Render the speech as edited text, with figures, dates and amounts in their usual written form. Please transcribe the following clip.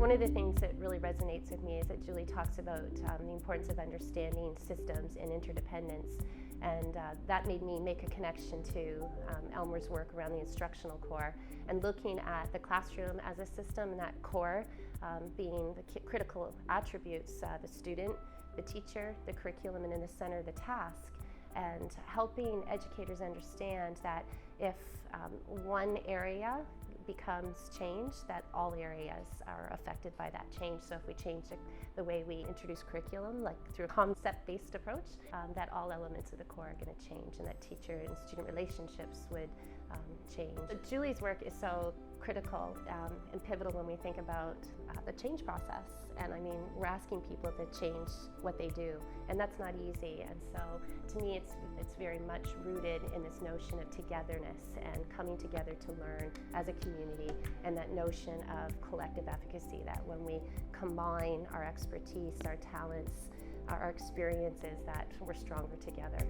One of the things that really resonates with me is that Julie talks about the importance of understanding systems and interdependence, and that made me make a connection to Elmer's work around the instructional core and looking at the classroom as a system, and that core being the critical attributes, the student, the teacher, the curriculum, and in the center the task, and helping educators understand that if one area becomes changed, that all areas are affected by that change. So if we change the way we introduce curriculum, like through a concept-based approach, that all elements of the core are going to change, and that teacher and student relationships would change. But Julie's work is so critical and pivotal when we think about the change process. And I mean, we're asking people to change what they do, and that's not easy. And so to me, it's very much rooted in this notion of togetherness and coming together to learn as a community, and that notion of collective efficacy, that when we combine our expertise, our talents, our experiences, that we're stronger together.